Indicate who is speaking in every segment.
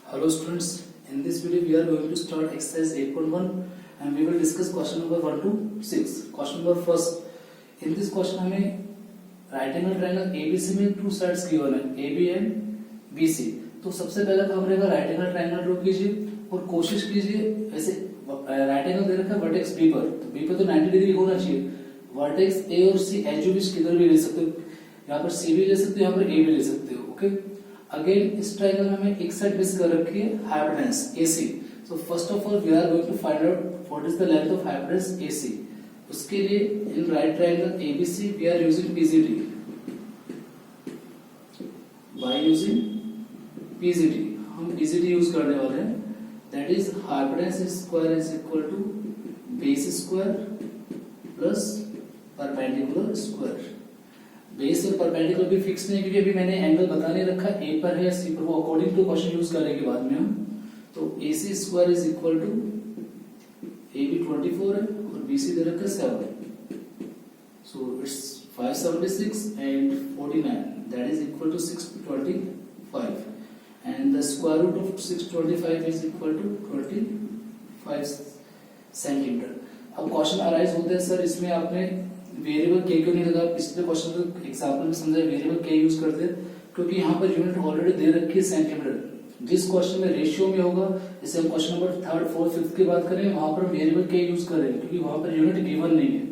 Speaker 1: Hello students, in this video we are going to start exercise 8.1 and we will discuss question number 1 to 6. Question number first, in this question हमें right angle triangle ABC में two sides given है AB and BC. तो सबसे पहले काम रहेगा right angle triangle draw कीजिए और कोशिश कीजिए ऐसे right angle दे रखा है vertex B पर, तो B पर तो 90 डिग्री होना चाहिए. vertex A और C एज जो भी किधर भी ले सकते हो, यहाँ पर C भी ले सकते हो, यहाँ पर A भी ले सकते हो. ओके, अगेन इस ट्रायंगल में हमें एक साइड मिस कर रखी है hypotenuse AC. So first of all we are going to find out what is the length of hypotenuse AC. उसके लिए in right triangle ABC we are using PCD. By using PCD हम PCD use करने वाले हैं. That is hypotenuse square is equal to base square plus perpendicular square. Base और perpendicular भी fix नहीं क्योंकि अभी मैंने एंगल बता नहीं रखा A पर है या C पर, वो अकॉर्डिंग टू क्वेश्चन यूज करेंगे बाद में हम. तो AC square is equal to AB 24 है और BC दे रखा है 7. So it's 576 and 49 that is equal to 625 and the square root of 625 is equal to 25 centimetre. अब क्वेश्चन अराइज होते हैं सर इसमें आपने वेरिएबल k क्यों नहीं लगा. पिछले क्वेश्चन में एग्जांपल में समझा वेरिएबल k यूज करते हैं क्योंकि यहाँ पर यूनिट ऑलरेडी दे रखी है सेंटीमीटर. जिस क्वेश्चन में रेशियो में होगा, जैसे हम question number 3rd 4th 5th की बात करें, वहां पर वेरिएबल k यूज करेंगे क्योंकि वहां पर यूनिट गिवन नहीं है.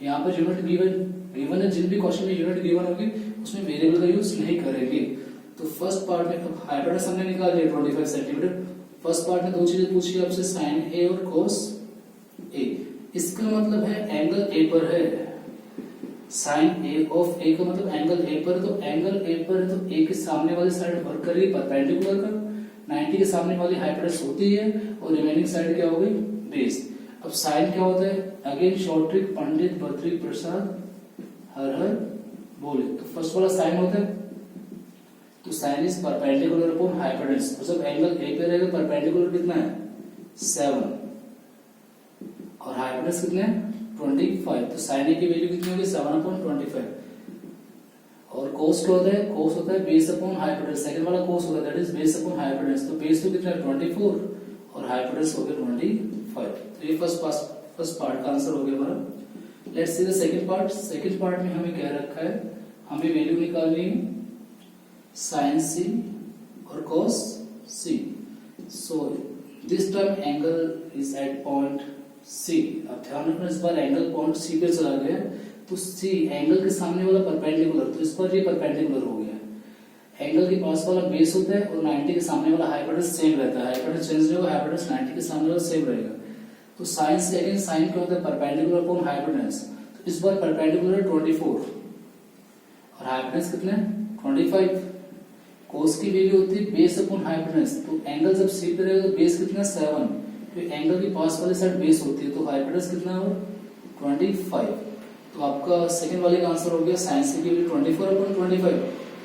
Speaker 1: यहाँ पर यूनिट गिवन है, जिन भी क्वेश्चन में यूनिट गिवन होगी उसमें वेरिएबल का यूज नहीं करेंगे. तो फर्स्ट पार्ट में हाइपोटेन्यूज हमने निकाल लिया 25 सेंटीमीटर. फर्स्ट पार्ट में दो चीजें पूछी आपसे, साइन A और cos A. इसका मतलब है एंगल A पर है. साइन A ऑफ A का मतलब एंगल A पर, तो एंगल A पर तो A के सामने वाली साइड वर्क कर रही है परपेंडिकुलर का, 90 के सामने वाली हाइपोटेन्यूज होती है और रिमेनिंग साइड क्या हो गई बेस. अब साइन क्या होता है, again short trick Pandit Badri Prasad हर हर बोले. तो फर्स्ट वाला साइन होता है, तो sine is perpendicular upon hypotenuse. तो जब एंगल A पे रहेगा परपेंडिकुलर कितना है 7 और हाइपोटेन्यूज कितना है 25. तो साइन A की वैल्यू कितनी होगी 7/25. और कोस क्या होता है, कोस होता है बेस अपॉन हाइपोटेन्यूज. सेकंड वाला कोस होता है that is base upon hypotenuse. तो बेस तो कितना है 24 और हाइपोटेन्यूज हो गया 25. तो ये फर्स्ट पार्ट का आंसर हो गया हमारा. Let's see the second part. Second part में हमें क्या रखा है, हमें वैल्यू निकालनी है साइन C और cos C. So this time angle is at point C. अब ध्यान रखना इस बार एंगल पॉइंट C पे चला गया, तो C एंगल के सामने वाला परपेंडिकुलर, तो इस बार ये परपेंडिकुलर हो गया. एंगल के पास वाला बेस होता है और 90 के सामने वाला हाइपोटेन्यूज सेम रहता है. हाइपोटेन्यूज चेंज नहीं होगा, हाइपोटेन्यूज 90 के सामने वाला सेम रहेगा. तो साइन से अगेन साइन क्या होता है परपेंडिकुलर अपॉन हाइपोटेन्यूज. तो इस बार परपेंडिकुलर 24 और हाइपोटेन्यूज कितना है 25. कोस की वैल्यू होती है बेस अपॉन हाइपोटेन्यूज. तो एंगल जब C पे रहेगा तो बेस कितना 7, तो एंगल की पास वाली साइड बेस होती है, तो हाइपोटेन्यूज कितना हो 25. तो आपका सेकंड वाले का आंसर हो गया साइन C की वैल्यू 24/25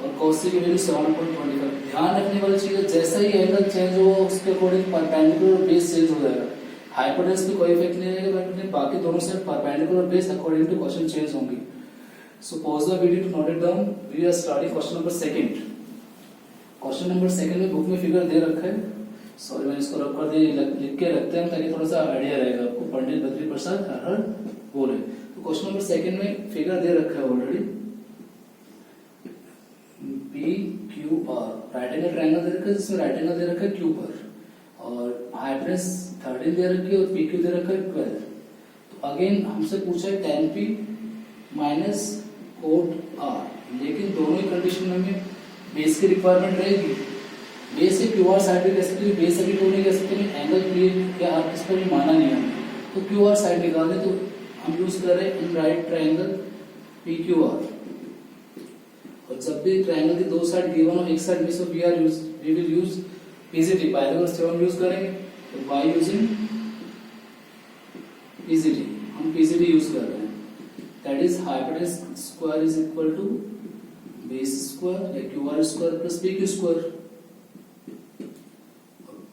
Speaker 1: और cos C की वैल्यू 7/25. ध्यान रखने वाली चीज है जैसा ही एंगल चेंज हो उसके अकॉर्डिंग परपेंडिकुलर बेस चेंज हो जाएगा. हाइपोटेन्यूज पे कोई इफेक्ट नहीं रहेगा, बट बाकी दोनों side perpendicular base according to question change होंगी. So pause the video to note it down. We are starting question number 2. Question number 2 में बुक में फिगर दे रखा है. सॉरी मैंने इसको रख कर दिया, लिख के रखते हैं ताकि थोड़ा सा आइडिया रहेगा आपको. पंडित बद्री प्रसाद हर हर बोले. तो क्वेश्चन नंबर 2 में फिगर दे रखा है already PQR. Right angle triangle दे रखा है जिसमें राइट एंगल दे रखा है Q पर और हाइपोटेन्यूज 13 दे रखी है और PQ दे रखा है 12. तो अगेन हमसे पूछा है tan P minus cot R. लेकिन दोनों ही कंडीशन में हमें बेस की रिक्वायरमेंट रहेगी. बेस से QR साइड भी कह सकते हैं, बेस अभी तो नहीं कह सकते, एंगल P या R किस पर भी माना नहीं है. तो QR साइड निकाल दे, तो हम यूज कर रहे हैं इन राइट ट्रायंगल PQR. और जब भी ट्रायंगल की दो साइड गिवन हो एक साइड मिस हो we will use PCD. Pythagoras theorem use करेंगे. तो बाय यूजिंग PCD हम PCD यूज कर रहे हैं. That is hypotenuse square is equal to base square या QR square plus PQ square.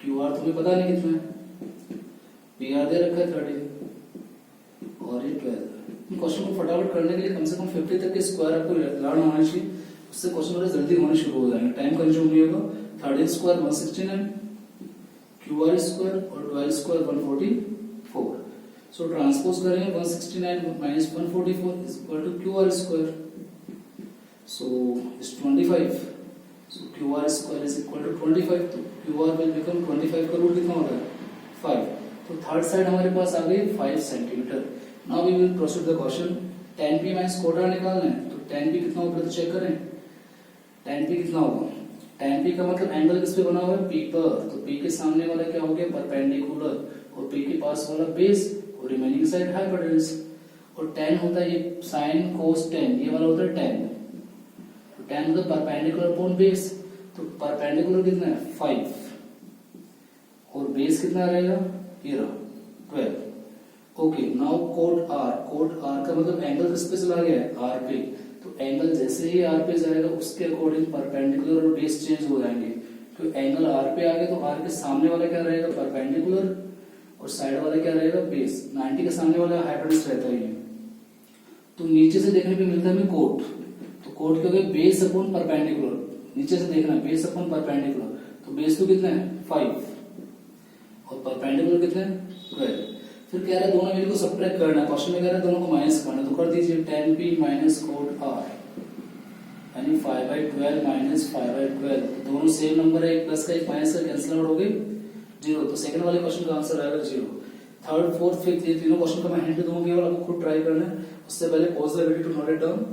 Speaker 1: QR तुम्हें पता नहीं कितना है, PR दे रखा है 13 और ये 12. क्वेश्चन को फटाफट करने के लिए कम से कम 50 तक के स्क्वायर आपको लर्न होना चाहिए, उससे क्वेश्चन बड़े जल्दी होने शुरू हो जाएंगे, टाइम कंज्यूम नहीं होगा. 13 स्क्वायर 169 क्यू आर स्क्वायर और 12 स्क्वायर 144. सो ट्रांसपोज करें 169 minus 144 is equal to Q R square. So is 25. So Q R square is equal to 25. तो क्यू आर विल बिकम 25 का रूट कितना होगा 5. तो थर्ड साइड हमारे पास आ गई 5 centimetre. Now we will proceed the question. tan p minus cot r निकालना है. तो tan p कितना होगा तो चेक करें. tan p कितना होगा. tan p का मतलब एंगल किस पे बना हुआ है p पर. तो p के सामने वाला क्या हो गया परपेंडिकुलर और p के पास वाला बेस और रिमेनिंग साइड हाइपोटेन्यूज. और tan होता है ये sin cos tan, ये वाला होता है tan. तो tan होता है परपेंडिकुलर अपॉन बेस. तो परपेंडिकुलर कितना है 5 और बेस कितना रहेगा ये रहा 12. Okay now cot r. Cot r का मतलब एंगल किस पे चला गया है r पे. तो एंगल जैसे ही r पे जाएगा उसके अकॉर्डिंग परपेंडिकुलर और बेस चेंज हो जाएंगे. तो एंगल r पे आ गया तो r के सामने वाला क्या रहेगा परपेंडिकुलर और साइड वाला क्या रहेगा बेस. 90 के सामने वाला हाइपोटेन्यूज रहता है. तो नीचे से देखने पे मिलता है हमें कोट. तो कोट क्या हो गया बेस अपॉन परपेंडिकुलर. नीचे से देखना बेस अपॉन परपेंडिकुलर. तो बेस तो कितना है 5 और परपेंडिकुलर कितना है 12. फिर कह रहा है दोनों वैल्यू को सब्ट्रैक्ट करना है. क्वेश्चन में कह रहा है दोनों को माइनस करना है. तो कर दीजिए tan p minus cot r यानी 5/12 माइनस 5/12. दोनों सेम नंबर है. एक प्लस का एक माइनस का कैंसिल आउट हो गई 0. तो सेकंड वाले क्वेश्चन का आंसर आएगा 0. थर्ड फोर्थ फिफ्थ ये तीनों क्वेश्चन का मैं हिंट दूंगा केवल आपको खुद ट्राई करना है. उससे पहले pause the video to note it down.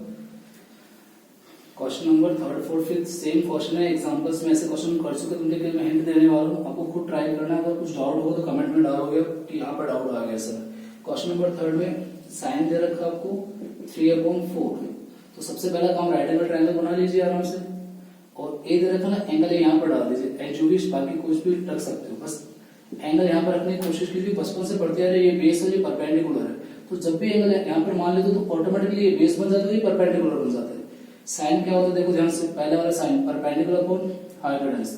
Speaker 1: Question number third fourth fifth same question है. एग्जांपल्स में ऐसे क्वेश्चन कर चुके तुमने के लिए मैं हिंट देने वाला हूँ. आपको खुद ट्राई करना है. अगर कुछ डाउट हो तो कमेंट में डालोगे कि यहाँ पर डाउट आ गया सर. क्वेश्चन नंबर थर्ड में साइन दे रखा आपको 3/4. तो सबसे पहला काम राइट एंगल ट्रायंगल बना लीजिए आराम से. और ए दे रखा ना एंगल यहाँ पर डाल दीजिए. एच भी बाकी कुछ भी रख सकते हो. बस एंगल यहाँ पर रखने की कोशिश कीजिए. बचपन से पढ़ते आ रहे ये बेस है ये परपेंडिकुलर है. तो जब भी एंगल यहाँ पर मान लेते तो ऑटोमेटिकली ये बेस बन जाता है ये परपेंडिकुलर बन जाता है. साइन क्या होता है देखो ध्यान से. पहले वाला sine perpendicular upon hypotenuse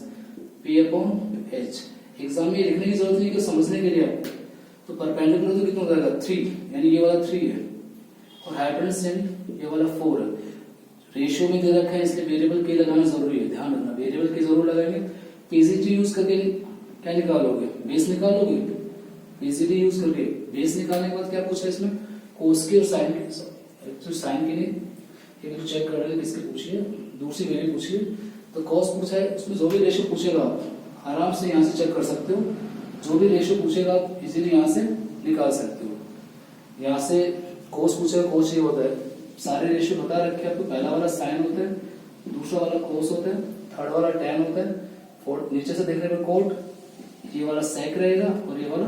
Speaker 1: p upon h. Exam में लिखने की जरूरत नहीं कि समझने के लिए आप. तो परपेंडिकुलर तो कितना हो जाएगा 3 यानी ये वाला 3 है और हाइपोटेन्यूज यानी ये वाला 4 है. रेशियो में दे रखा है इसलिए वेरिएबल के लगाना जरूरी है. ध्यान रखना वेरिएबल के जरूर लगाएंगे. पीजीटी यूज करके क्या निकालोगे बेस निकालोगे. पीजीटी यूज करके बेस निकालने के बाद क्या पूछा इसमें कोस की और साइन की. तो साइन की नहीं ये तो चेक कर रहे हैं किसके पूछिए दूसरी वैल्यू पूछिए. तो कॉस पूछा है उसमें जो भी रेशियो पूछेगा आप आराम से यहाँ से चेक कर सकते हो. जो भी रेशियो पूछेगा आप इजीली यहाँ से निकाल सकते हो. यहाँ से कोस पूछेगा कोस ये होता है. सारे रेशियो बता रखे आपको. पहला वाला साइन होता है दूसरा वाला कोस होता है थर्ड वाला टैन होता है फोर्थ नीचे से देखने पर कोट ये वाला सेक रहेगा और ये वाला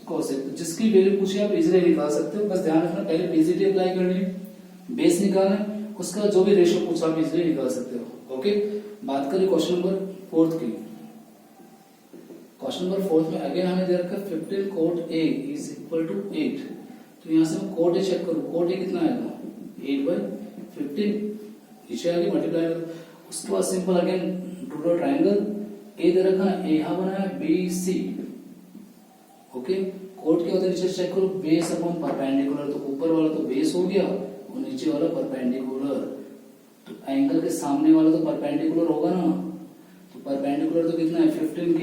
Speaker 1: कोस है. तो जिसकी वैल्यू पूछे आप इजीली निकाल सकते हो. बस ध्यान रखना पहले पीजीटी अप्लाई करनी है बेस निकालना है उसका जो भी रेशियो पूछा आप इजीली निकाल सकते हो. ओके बात करें क्वेश्चन नंबर फोर्थ की. क्वेश्चन नंबर फोर्थ में अगेन हमें दे रखा है 15 cot a is equal to 8. तो यहाँ से मैं कोट a चेक करूँ. कोट a कितना आएगा 8/15 नीचे आगे मल्टीप्लाई कर. उसके बाद simple again draw triangle. a दे रखा है a यहाँ बना है BC. ओके कोट क्या होता है नीचे चेक करो बेस अपॉन परपेंडिकुलर. तो ऊपर वाला तो बेस हो गया और नीचे वाला परपेंडिकुलर. तो एंगल के सामने वाला तो परपेंडिकुलर होगा ना. तो परपेंडिकुलर तो कितना है 15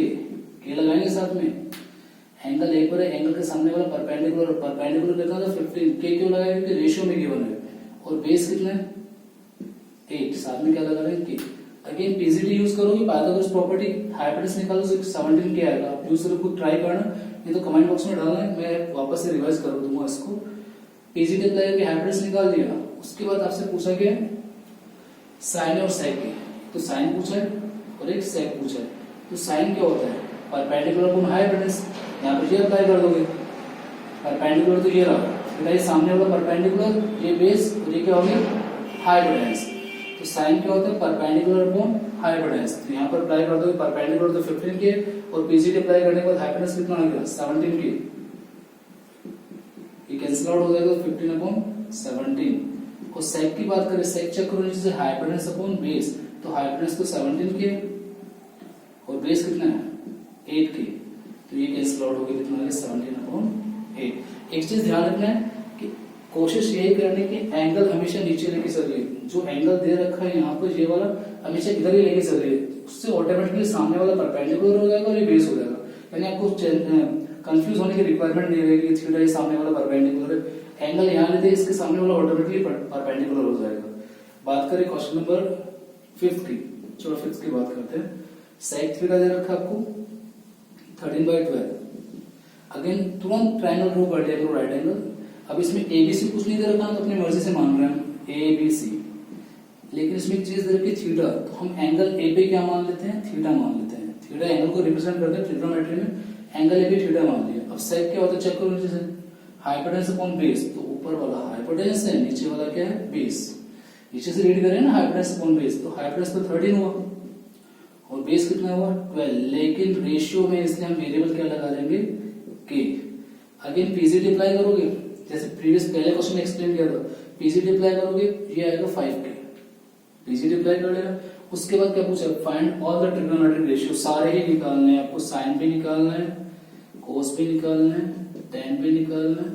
Speaker 1: के लगाएंगे साथ में. एंगल एक पर है एंगल के सामने वाला परपेंडिकुलर. परपेंडिकुलर कितना था 15 के क्यों लगाएंगे क्योंकि रेशियो में गिवन है. और बेस कितना है 8 साथ में क्या लगा रहे हैं के. अगेन पीजीटी यूज करोगे पाइथागोरस प्रॉपर्टी हाइपोटेन्यूज निकालो तो 17 के आएगा. आप यूज करके खुद ट्राई करना. ये तो कमेंट बॉक्स में डालना है मैं वापस से रिवाइज कर दूंगा इसको. पीजीटी अप्लाई करके हाइपोटेन्यूज निकाल दिया. उसके बाद आपसे पूछा गया साइन और सेक की. तो साइन पूछा है और एक सेक पूछा है. तो साइन क्या होता है परपेंडिकुलर अपॉन हाइपोटेन्यूज. यहाँ पर ये अप्लाई कर दोगे. परपेंडिकुलर तो ये रहा फिर सामने वाला परपेंडिकुलर ये बेस और ये क्या हो गया हाइपोटेन्यूज. तो साइन क्या होता है परपेंडिकुलर अपॉन हाइपोटेन्यूज. तो यहाँ पर अप्लाई कर दोगे परपेंडिकुलर तो 15 के और पीजीटी अप्लाई करने के बाद हाइपोटेन्यूज कितना आ गया 17 के. ये कैंसिल आउट हो जाएगा 15/17. और सेक की बात करें सेक चेक करो नीचे से हाइपोटेन्यूज अपॉन बेस. तो हाइपोटेन्यूज तो 17 के और बेस कितना है 8 के. तो ये कैंसिल आउट हो गया कितना आ गया 17/8. एक चीज ध्यान रखना है कि कोशिश यही करने की एंगल हमेशा नीचे लेके चलिए. जो एंगल दे रखा है यहाँ पर ये वाला हमेशा इधर ही लेके चलिए. उससे ऑटोमेटिकली सामने वाला परपेंडिकुलर हो जाएगा और ये बेस हो जाएगा. यानी आपको कंफ्यूज होने की रिक्वायरमेंट नहीं रहेगी। थीटा ये सामने वाला परपेंडिकुलर है, एंगल यहाँ लेते इसके सामने वाला ऑटोमेटिकली परपेंडिकुलर हो जाएगा। बात करें क्वेश्चन नंबर 5 की, चलो 5 की बात करते हैं। सेक थीटा दे रखा आपको 13/12। अगेन तुरंत ट्रायंगल ड्रॉ कर दिया राइट एंगल। अब इसमें एबीसी कुछ नहीं दे रखा तो अपनी मर्जी से मान रहे हैं एबीसी, लेकिन इसमें एक चीज दे रखी थीटा, तो हम एंगल ए पे क्या मान लेते हैं, थीटा मान लेते हैं। थीटा एंगल को रिप्रेजेंट करते हैं ट्रिग्नोमेट्री में, एंगल ए भी थीटा मान लिया। अब सेक क्या होता है चेक करो नीचे से, हाइपोटेनस अपॉन बेस, तो ऊपर वाला हाइपोटेनस है, नीचे वाला क्या है बेस। नीचे से रीड करें ना हाइपोटेनस अपॉन बेस, तो हाइपोटेनस तो 13 हुआ और बेस कितना हुआ 12, लेकिन रेशियो में इसलिए हम वेरिएबल क्या लगा देंगे के। अगेन पीजीटी अप्लाई करोगे, जैसे प्रीवियस पहले क्वेश्चन में एक्सप्लेन किया था, पीजीटी अप्लाई करोगे ये आएगा 5k, पीजीटी अप्लाई कर लेना। उसके बाद क्या पूछा, find all the trigonometric ratio, सारे ही निकालने हैं आपको, साइन भी निकालना है, कोस भी निकालना है, टेन भी निकालना है,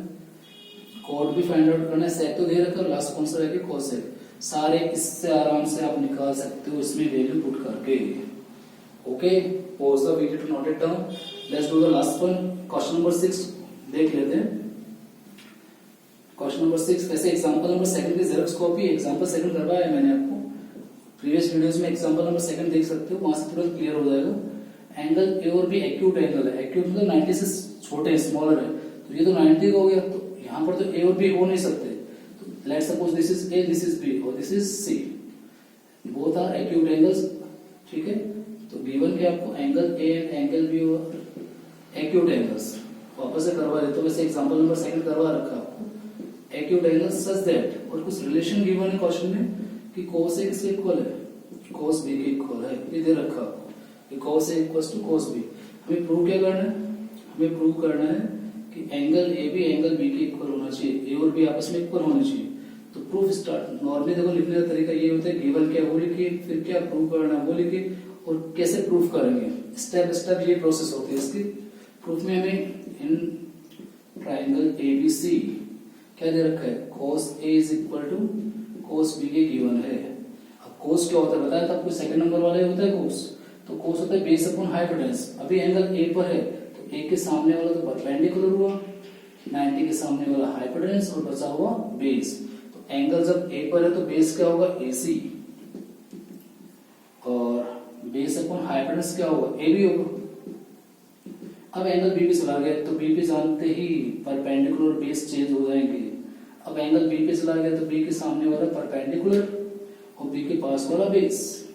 Speaker 1: कोड भी फाइंड आउट करना है, सेक तो दे रखा, लास्ट कौन सा रहेगा कोसेक, सारे इससे आराम से आप निकाल सकते हो इसमें वैल्यू पुट करके। Okay, pause the video to note it down. Let's do the last one, question number 6 देख लेते हैं। क्वेश्चन नंबर 6 वैसे एग्जांपल नंबर 2 की जेरॉक्स कॉपी, एग्जांपल 2 करवाया है मैंने आपको प्रीवियस वीडियोस में, एग्जांपल नंबर 2 देख सकते हो, वहां से तुरंत क्लियर हो जाएगा। एंगल ए और बी एक्यूट एंगल है, एक्यूट मतलब 90 से छोटे है, स्मॉलर है, तो ये तो 90 का हो गया, तो यहाँ पर तो ए और बी हो नहीं सकते। तो let's suppose this is A, this is B और this is C, both are acute angles, ठीक है। तो गिवन के आपको angle A and angle B और एक्यूट एंगल्स वापस से करवा देते, तो वैसे एग्जांपल नंबर 2 करवा रखा आपको, एक्यूट एंगल सच दैट, और कुछ रिलेशन गिवन है क्वेश्चन में कि cos A किसके इक्वल है, cos B के इक्वल है, ये दे रखा आपको कि cos A equals to cos B। हमें प्रूव क्या करना है, हमें प्रूव करना है कि एंगल ए भी एंगल बी के इक्वल होना चाहिए, ए और बी आपस में इक्वल होने चाहिए। तो प्रूफ स्टार्ट, नॉर्मली देखो लिखने का तरीका ये होता है, गिवन क्या वो लिखिए, फिर क्या प्रूव करना है वो लिखिए, और कैसे प्रूफ करेंगे स्टेप बाय स्टेप ये प्रोसेस होती है इसकी। प्रूफ में हमें इन ट्राइंगल एबीसी क्या दे रखा है, cos A is equal to cos B के गिवन है। अब cos क्या होता है बताया था आपको, सेकंड नंबर वाला होता है cos, तो cos होता है बेस अपॉन हाइपोटेनस। अभी एंगल A पर है तो A के सामने वाला तो परपेंडिकुलर हुआ, 90 के सामने वाला हाइपोटेनस और बचा हुआ बेस। तो एंगल जब A पर है तो बेस क्या होगा AC, और बेस अपॉन हाइपोटेनस क्या होगा AB होगा। अब एंगल बी पे चला गया तो बी पे जानते ही परपेंडिकुलर बेस चेंज हो जाएंगे। अब एंगल बी पे चला गया तो बी के सामने वाला परपेंडिकुलर और बी के पास वाला बेस,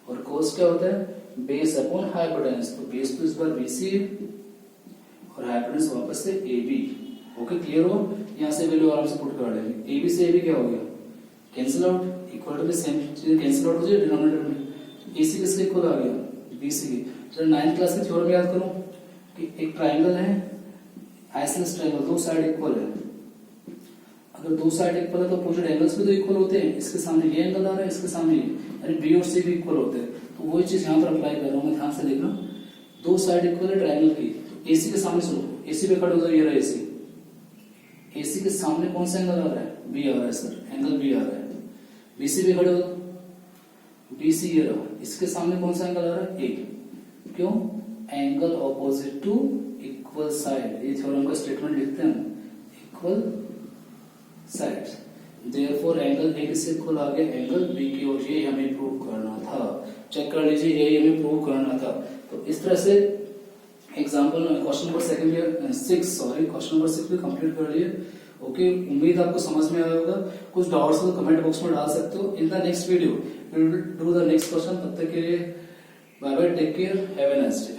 Speaker 1: और कोस क्या होता है बेस अपॉन हाइपोटेनस, तो बेस तो इस बार बीसी है और हाइपोटेनस वापस से एबी। ओके क्लियर हो, यहाँ से वैल्यू आराम से पुट कर देंगे, एबी से एबी क्या हो गया cancel out, equal to the same चीज कैंसिल आउट हो जाए डिनोमिनेटर में। एसी किसके इक्वल आ गया बीसी के। चलो 9th क्लास के थ्योरम याद करो कि एक ट्राइंगल है, आइसोसेलेस ट्राइंगल, दो साइड इक्वल है। अगर दो साइड इक्वल है तो अपोजिट एंगल्स भी तो इक्वल होते हैं, इसके सामने ये एंगल आ रहा है, इसके सामने ये, यानी बी और सी भी इक्वल होते हैं। तो वही चीज यहाँ पर अप्लाई कर रहा हूँ मैं, ध्यान से देखना। दो साइड इक्वल है ट्राइंगल की, तो एसी के सामने सुनो, एसी पे खड़े हो जाओ, ये रहा एसी, एसी के सामने कौन सा एंगल आ रहा है बी आ रहा है सर, एंगल बी आ रहा है। बीसी पे खड़े हो, बीसी ये रहा, इसके सामने कौन सा एंगल आ रहा है ए, क्यों angle opposite to equal side, ये थ्योरम का स्टेटमेंट लिखते हैं equal sides. Therefore angle A किससे इक्वल आ गया एंगल बी की, और ये हमें प्रूव करना था। चेक कर लीजिए, ये हमें प्रूव करना था। तो इस तरह से एग्जांपल क्वेश्चन नंबर 6 भी कंप्लीट कर लिए। ओके, उम्मीद आपको समझ में आया होगा। कुछ डाउट्स हो तो कमेंट बॉक्स में डाल सकते हो। In the next video we will do the next question. तब तक के लिए bye bye, take care, have a nice day.